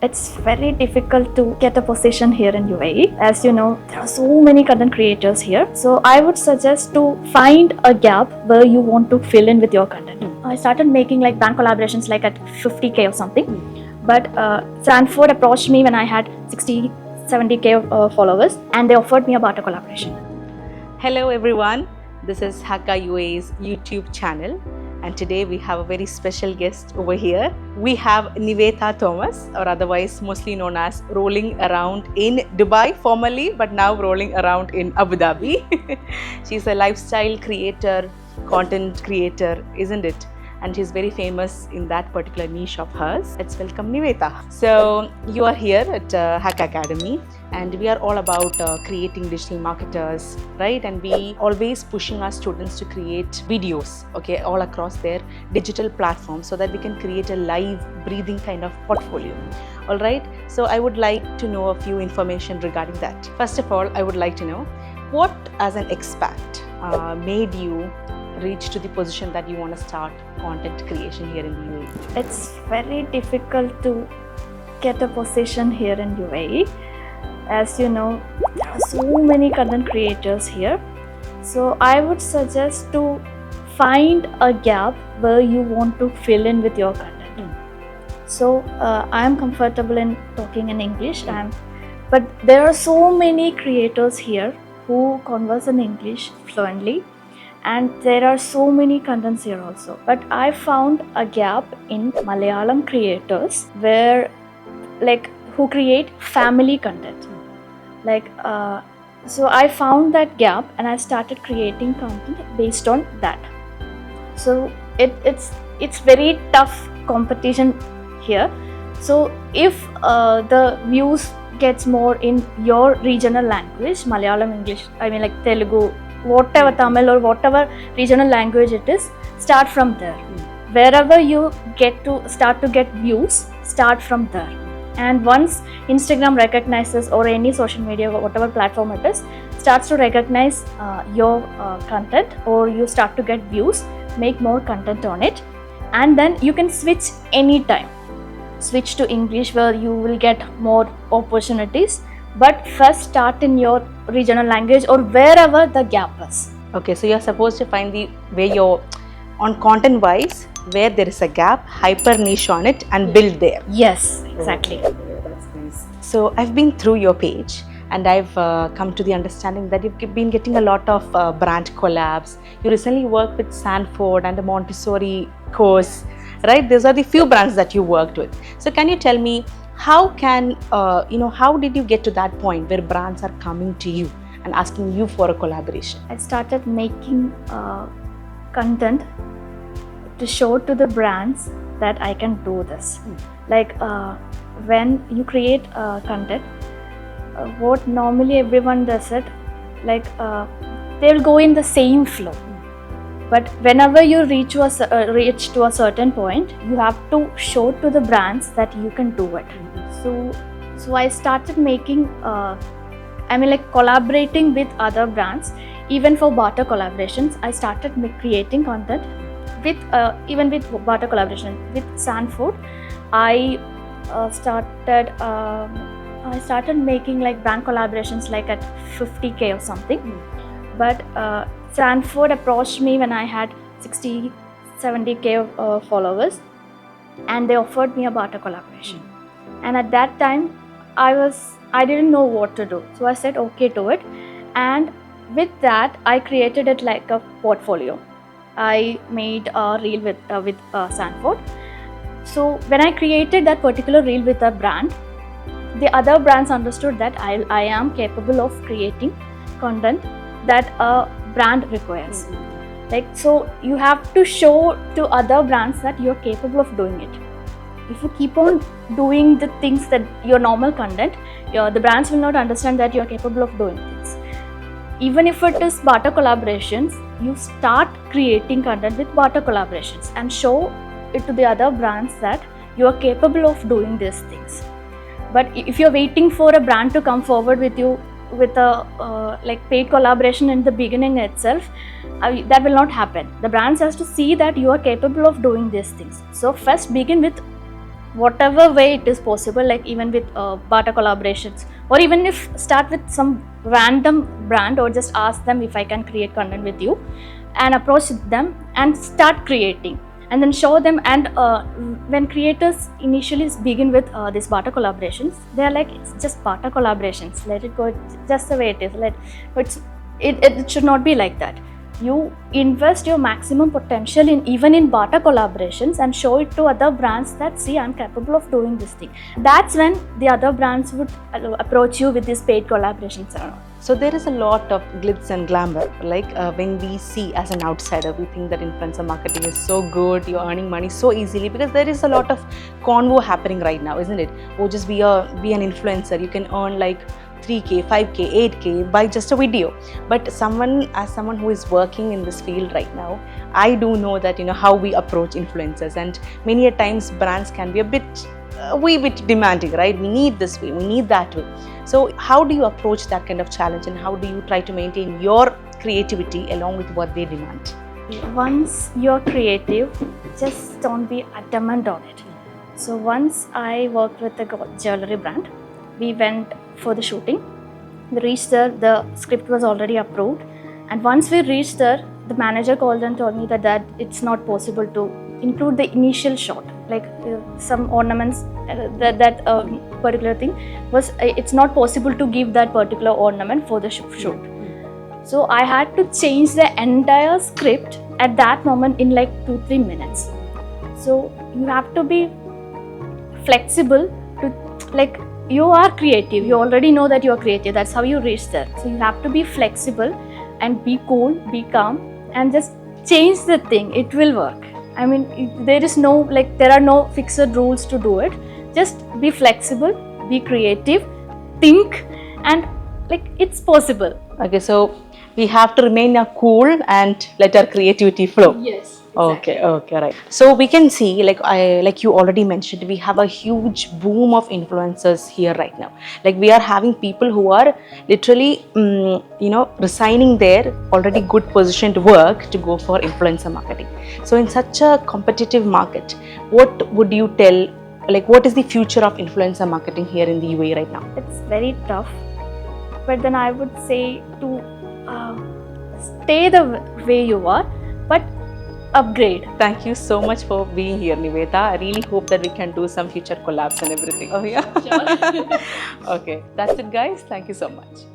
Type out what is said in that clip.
It's very difficult to get a position here in UAE. As you know, there are so many content creators here. So I would suggest to find a gap where you want to fill in with your content. I started making like brand collaborations like at 50k or something. But Sanford approached me when I had 60, 70k followers, and they offered me a barter collaboration. Hello everyone, this is HACA UAE's YouTube channel, and today we have a very special guest over here. We have Nivetha Thomas, or otherwise mostly known as rolling around in Dubai formerly, but now rolling around in Abu Dhabi. She's a lifestyle creator, content creator, isn't it? And she's very famous in that particular niche of hers. Let's welcome Nivetha. So you are here at HACA Academy, and we are all about creating digital marketers, right? And we always pushing our students to create videos, okay, all across their digital platforms so that we can create a live, breathing kind of portfolio. All right. So I would like to know a few information regarding that. First of all, I would like to know what, as an expat, made you reach to the position that you want to start content creation here in the UAE? It's very difficult to get a position here in UAE. As you know, there are so many content creators here. So I would suggest to find a gap where you want to fill in with your content. So I am comfortable in talking in English, but there are so many creators here who converse in English fluently. And there are so many contents here also. But I found a gap in Malayalam creators where, like, who create family content. So I found that gap and I started creating content based on that. So it's very tough competition here. So if the views gets more in your regional language, Malayalam, English, I mean like Telugu, whatever, Tamil or whatever regional language it is, start from there. Wherever you start to get views, start from there. And once Instagram recognizes, or any social media, whatever platform it is, starts to recognize your content, or you start to get views, make more content on it, and then you can switch anytime. Switch to English where you will get more opportunities. But first start in your regional language or wherever the gap is. Okay, so you're supposed to find the where you're on content wise, where there is a gap, hyper niche on it, and build there. Yes, exactly. Oh, that's nice. So I've been through your page, and I've come to the understanding that you've been getting a lot of brand collabs. You recently worked with Sanford and the Montessori course, right? These are the few brands that you worked with. So can you tell me, how did you get to that point where brands are coming to you and asking you for a collaboration? I started making content to show to the brands that I can do this. Like when you create content, what normally everyone does it, like they will go in the same flow. But whenever you reach to a certain point, you have to show to the brands that you can do it. So I started making, collaborating with other brands. Even for barter collaborations, I started creating content with even with barter collaboration with Sanford. I started making like brand collaborations like at 50k or something. But Sanford approached me when I had 60, 70k followers, and they offered me a barter collaboration. And at that time, I didn't know what to do. So I said okay to it. And with that, I created it like a portfolio. I made a reel with Sanford. So when I created that particular reel with a brand, the other brands understood that I am capable of creating content that a brand requires. So you have to show to other brands that you're capable of doing it. If you keep on doing the things that your normal content, the brands will not understand that you're capable of doing things. Even if it is barter collaborations, you start creating content with barter collaborations and show it to the other brands that you are capable of doing these things. But if you're waiting for a brand to come forward with you with a paid collaboration in the beginning itself, that will not happen. The brands has to see that you are capable of doing these things. So first begin with whatever way it is possible, like even with barter collaborations, or even if start with some random brand, or just ask them if I can create content with you, and approach them and start creating, and then show them. And when creators initially begin with these barter collaborations, they are like, it's just barter collaborations, let it go, just the way it is. It should not be like that. You invest your maximum potential in even in barter collaborations, and show it to other brands that, see, I'm capable of doing this thing. That's when the other brands would approach you with these paid collaborations and all. So there is a lot of glitz and glamour. Like when we see as an outsider, we think that influencer marketing is so good, you're earning money so easily, because there is a lot of convo happening right now, isn't it? Oh, just be an influencer, you can earn like 3K, 5K, 8K by just a video. But someone who is working in this field right now, I do know that, how we approach influencers, and many a times brands can be a bit demanding, right? We need this way, we need that way. So how do you approach that kind of challenge, and how do you try to maintain your creativity along with what they demand? Once you're creative, just don't be adamant on it. So once I worked with a jewelry brand, we went for the shooting. We reached there, the script was already approved, and once we reached there, the manager called and told me that it's not possible to include the initial shot, like some ornaments, that particular thing was, it's not possible to give that particular ornament for the shoot. So I had to change the entire script at that moment in like 2-3 minutes. So you have to be flexible to, like, you are creative, you already know that you are creative, that's how you reach there. So you have to be flexible and be cool, be calm, and just change the thing. It will work. I mean, there are no fixed rules to do it. Just be flexible, be creative, think, and it's possible. Okay, so we have to remain cool and let our creativity flow. Yes. Exactly. Okay, right. So we can see, like you already mentioned, we have a huge boom of influencers here right now. Like we are having people who are literally, resigning their already good positioned work to go for influencer marketing. So in such a competitive market, what would you tell? Like, what is the future of influencer marketing here in the UAE right now? It's very tough, but then I would say to stay the way you are, but upgrade. Thank you so much for being here, Nivetha. I really hope that we can do some future collabs and everything. Oh yeah. Sure. Okay, that's it, guys. Thank you so much.